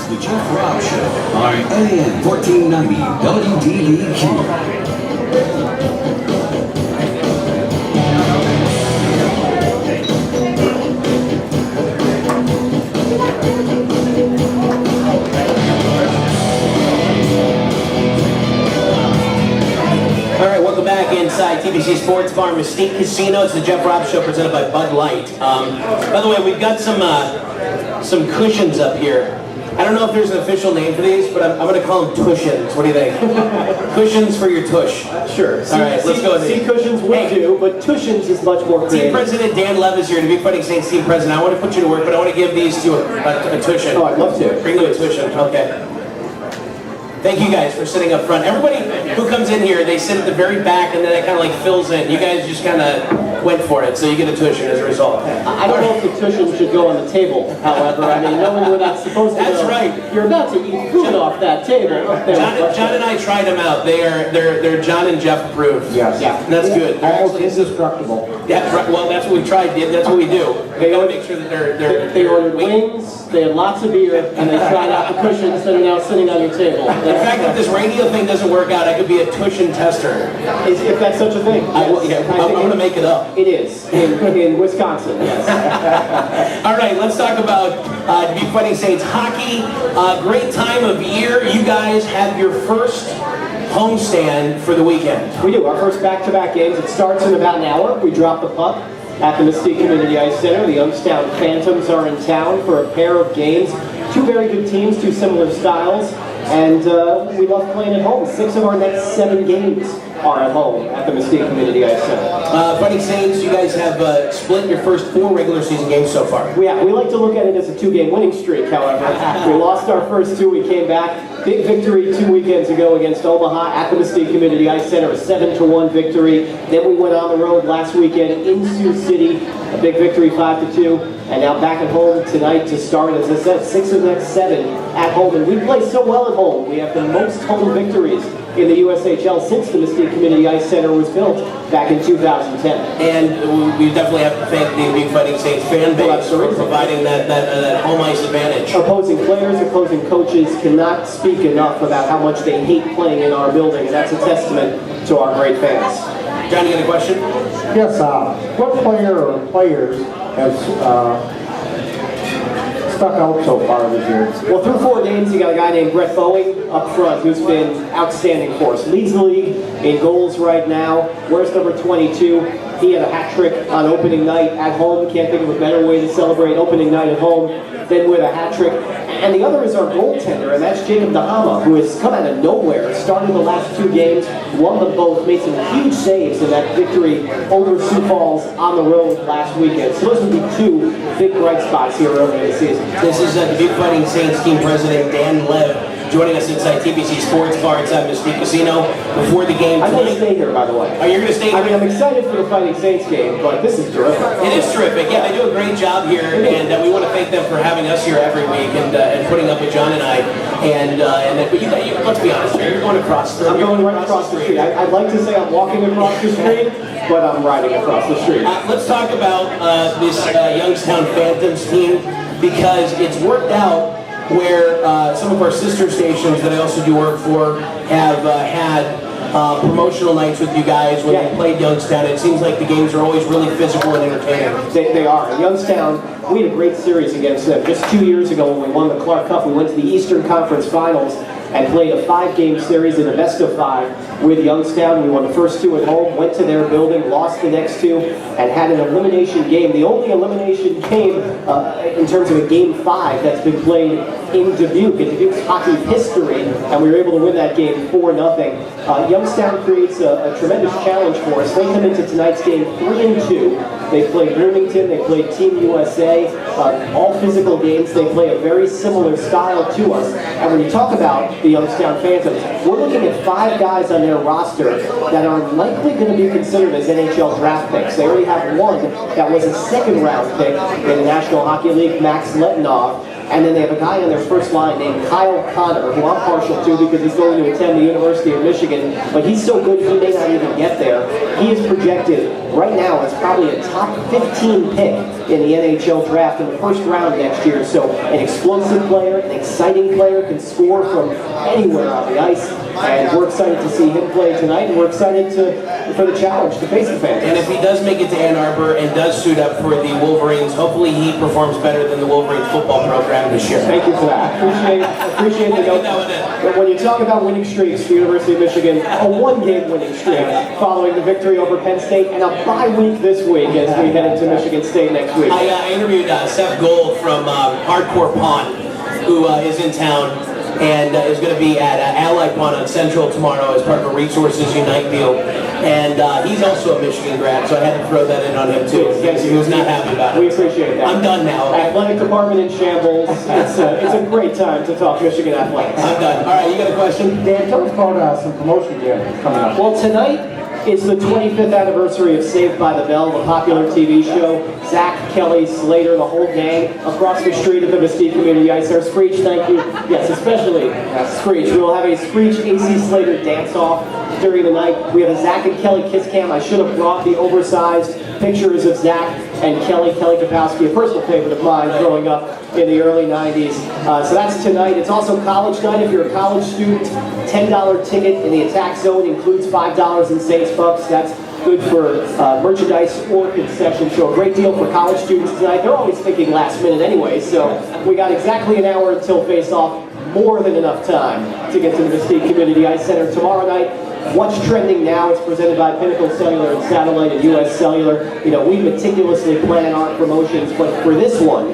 The Jeff Robb Show on AM 1490 WDBQ. Inside TBC Sports Bar, Mystique Casino. It's the Jeff Robb Show presented by Bud Light. By the way, we've got some cushions up here. I don't know if there's an official name for these, but I'm going to call them Tushions. What do you think? Cushions for your tush. Sure. All right, let's go with it. Cushions would do, but Tushions is much more creative. Team President Dan Lehv is here. Dubuque Fighting Saints Team President. I want to put you to work, but I want to give these to a Tushion. Oh, I'd love to. Bring you a Tushion. Okay. Thank you guys for sitting up front. Everybody who comes in here, they sit at the very back and then it kind of like fills in. You guys just kind of went for it, so you get a Tushion as a result. I don't know if the Tushion should go on the table, however. I mean, knowing we're not supposed to That's go, right. You're about to eat food off that table. John and I tried them out. They're John and Jeff approved. Yes. Yeah. And that's good. Almost indestructible. Yeah, well, that's what we tried, Dave. That's what we do. We gotta make sure that they ordered wings, they had lots of beer, and they tried out the cushions that are now sitting on your table. In fact, if this radio thing doesn't work out, I could be a Tushion tester. If that's such a thing. I'm going to make it up. It is, in Wisconsin, yes. All right, let's talk about Dubuque Fighting Saints hockey. Great time of year. You guys have your first homestand for the weekend. We do. Our first back-to-back games. It starts in about an hour. We drop the puck at the Mystique Community Ice Center. The Youngstown Phantoms are in town for a pair of games. Two very good teams, two similar styles, and we love playing at home. 6 of our next 7 games are at home at the Mystique Community Ice Center. Fighting Saints, you guys have split your first 4 regular season games so far. We like to look at it as a 2-game winning streak, however. We lost our first 2, we came back. Big victory 2 weekends ago against Omaha at the Mystique Community Ice Center, a 7-1 victory. Then we went on the road last weekend in Sioux City, a big victory 5-2. And now back at home tonight to start, as I said, 6 of the next 7 at home. And we play so well at home. We have the most home victories in the USHL since the Mystique Community Ice Center was built back in 2010. And we definitely have to thank the Dubuque Fighting Saints fan base for providing that home ice advantage. Opposing players, opposing coaches cannot speak enough about how much they hate playing in our building, and that's a testament to our great fans. John, you got a question? Yes, what player or players have stuck out so far this year? Well, through 4 games, you got a guy named Brett Boeing up front who's been outstanding for us. Leads the league in goals right now. Where's number 22? He had a hat trick on opening night at home. Can't think of a better way to celebrate opening night at home than with a hat trick. And the other is our goaltender, and that's Jacob Dahama, who has come out of nowhere, started the last 2 games, won them both, made some huge saves in that victory over Sioux Falls on the road last weekend. So those would be 2 big bright spots here early in the season. This is Dubuque Fighting Saints Team President Dan Lehv joining us inside TBC Sports Bar inside Mystique Casino before the game. I'm going to stay here, by the way. Oh, you're going to stay here? I mean, I'm excited for the Fighting Saints game, but this is terrific. It is terrific. Yeah, they do a great job here, and we want to thank them for having us here every week and putting up with John and I. But you, let's be honest, you're going across the street. I'm going right across the street. I'd like to say I'm walking across the street, but I'm riding across the street. Let's talk about this Youngstown Phantoms team, because it's worked out where some of our sister stations that I also do work for have had promotional nights with you guys when they played Youngstown. It seems like the games are always really physical and entertaining. They are. At Youngstown, we had a great series against them. Just 2 years ago when we won the Clark Cup, we went to the Eastern Conference Finals and played a 5-game series in a best-of-5 with Youngstown. We won the first 2 at home, went to their building, lost the next 2, and had an elimination game. The only elimination game in terms of a Game 5 that's been played in Dubuque, in Dubuque's hockey history, and we were able to win that game 4-0. Youngstown creates a tremendous challenge for us. They come into tonight's game 3-2. They played Bloomington, they played Team USA, all physical games. They play a very similar style to us. And when you talk about the Youngstown Phantoms, we're looking at 5 guys on their roster that are likely going to be considered as NHL draft picks. They already have one that was a 2nd-round pick in the National Hockey League, Max Letinov. And then they have a guy on their first line named Kyle Connor, who I'm partial to because he's going to attend the University of Michigan, but he's so good he may not even get there. He is projected right now as probably a top 15 pick in the NHL draft in the first round next year. So an explosive player, an exciting player, can score from anywhere on the ice. And we're excited to see him play tonight, and we're excited for the challenge to face the fans. And if he does make it to Ann Arbor and does suit up for the Wolverines, hopefully he performs better than the Wolverines football program this year. Thank you for that. Appreciate the note. But when you talk about winning streaks, the University of Michigan, a one-game winning streak following the victory over Penn State, and a bye week this week as we head into Michigan State next week. I interviewed Seth Gold from Hardcore Pond, who is in town and is going to be at Allied Pond on Central tomorrow as part of a Resources Unite deal. And he's also a Michigan grad, so I had to throw that in on him too. He was not happy about it. We appreciate that. I'm done now. Athletic department in shambles. It's a great time to talk Michigan athletics. I'm done. All right, you got a question? Dan, tell us about some promotion you have coming up. Well, tonight is the 25th anniversary of Saved by the Bell, the popular TV show. Zach, Kelly, Slater, the whole gang across the street at the Mystique Community Ice Center. Screech, thank you. Yes, especially Screech. We will have a Screech AC Slater dance-off during the night. We have a Zach and Kelly kiss cam. I should have brought the oversized pictures of Zach and Kelly Kapowski, a personal favorite of mine growing up in the early 90s. So that's tonight. It's also college night. If you're a college student, $10 ticket in the attack zone includes $5 in Saints bucks. That's good for merchandise or concession. So a great deal for college students tonight. They're always thinking last minute anyway, so we got exactly an hour until face-off. More than enough time to get to the Mystique Community Ice Center tomorrow night. What's trending now is presented by Pinnacle Cellular and Satellite and U.S. Cellular. You know, we meticulously plan our promotions, but for this one,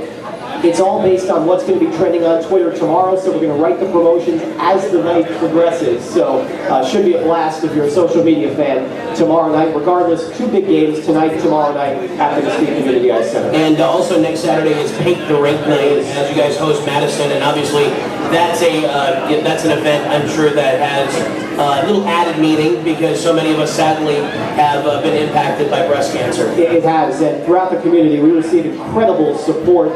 it's all based on what's going to be trending on Twitter tomorrow, so we're going to write the promotions as the night progresses. So should be a blast if you're a social media fan tomorrow night. Regardless, two big games tonight, tomorrow night at the Mystique Community Ice Center. And also next Saturday is Paint the Rink night as you guys host Madison, and obviously that's an event I'm sure that has a little added meaning because so many of us sadly have been impacted by breast cancer. It has, and throughout the community we receive incredible support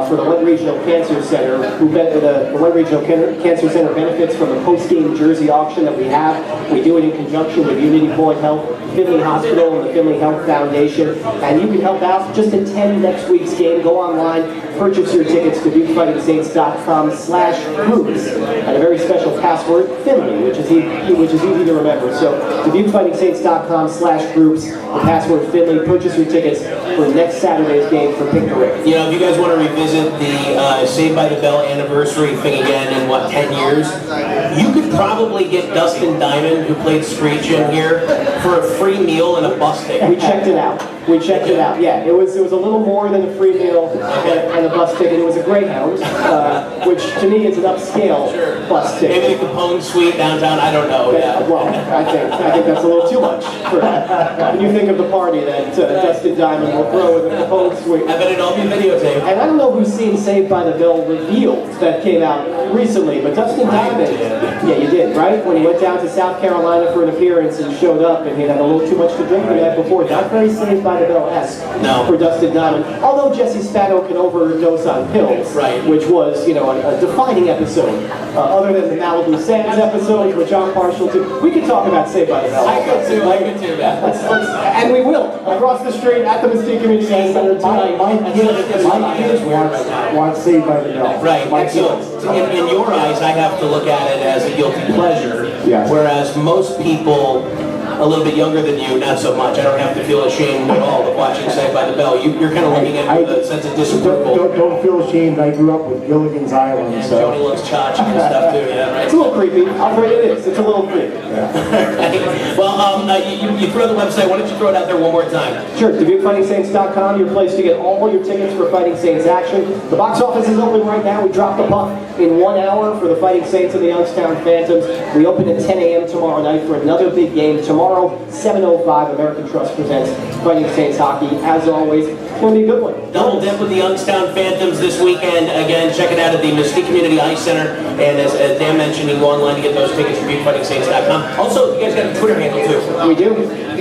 for the One Regional Cancer Center. The One Regional Cancer Center benefits from the post-game jersey auction that we have. We do it in conjunction with Unity Point Health, Finley Hospital, and the Finley Health Foundation. And you can help out. Just attend next week's game. Go online, purchase your tickets to DubuqueFightingSaints.com/groups, and a very special password, Finley, which is easy to remember. So DubuqueFightingSaints.com/groups, the password Finley. Purchase your tickets for next Saturday's game for Pick the Ring. You know, if you guys want to revisit the Saved by the Bell anniversary thing again in, 10 years, you could probably get Dustin Diamond, who played Screech in here, for a free meal and a bus ticket. We checked it out. Yeah, it was a little more than a free meal and a bus ticket. It was a Greyhound, which to me is an upscale bus ticket. Maybe the Capone Suite downtown. I don't know. Yeah. Well, I think that's a little too much for that. When you think of the party that Dustin Diamond will throw in the Capone Suite. I bet it'll all be videotaped. And I don't know who's seen Saved by the Bell revealed that came out recently, but Dustin Diamond, yeah, you did, right? When he went down to South Carolina for an appearance and showed up and he had a little too much to drink the night before. Not very Saved by the Bell-esque for Dustin Diamond. Although Jesse Spano can overdose on pills, right? Which was, a defining episode. Other than the Malibu Sands episode, which I'm partial to. We could talk about Saved by the Bell. I could too, man. And we will, across the street at the Mystique Community Center tonight. My kids want Saved by the Bell. Right, excellent. In your eyes, I have to look at it as a guilty pleasure, whereas most people a little bit younger than you, not so much. I don't have to feel ashamed at all of watching Saved by the Bell. You're kind of looking at it with a sense of disapproval. Don't feel ashamed. I grew up with Gilligan's Island. And so. Joni looks chachi and stuff too, yeah, right? It's a little creepy. I'll tell you it is. It's a little creepy. Well, you throw the website. Why don't you throw it out there one more time? Sure. DubuqueFightingSaints.com, your place to get all your tickets for Fighting Saints action. The box office is open right now. We dropped the puck in 1 hour for the Fighting Saints and the Youngstown Phantoms. We open at 10 a.m. tomorrow night for another big game tomorrow tomorrow, 7:05, American Trust presents Fighting Saints Hockey. As always, it's going to be a good one. Double dip with the Youngstown Phantoms this weekend. Again, check it out at the Mystique Community Ice Center. And as Dan mentioned, you can go online to get those tickets from BeFightingSaints.com. Also, you guys got a Twitter handle too. We do.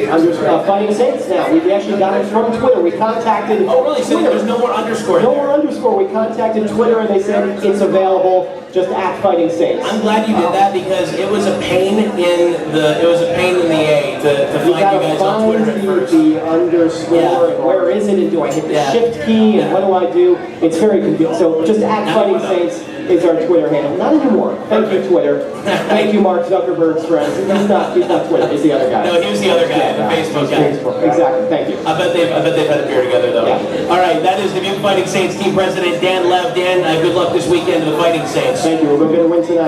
Under Fighting Saints now. We actually got it from Twitter. We contacted. Oh, really? So Twitter. there's no more underscore. No more underscore. We contacted Twitter and they said it's available. Just at Fighting Saints. I'm glad you did that because it was a pain in the A to find you guys on Twitter at first. The underscore and where is it and do I hit the shift key and what do I do? It's very confusing. So just at Fighting Saints is our Twitter handle. Not anymore. Thank you, Twitter. Thank you, Mark Zuckerberg's friends. He's not Twitter. He's the other guy. No, he was the other guy, the Facebook guy. Exactly. Thank you. I bet they've had a beer together though. Yeah. All right, that is Dubuque Fighting Saints team president Dan Lehv. Dan, good luck this weekend to the Fighting Saints. Thank you. We're going to win tonight.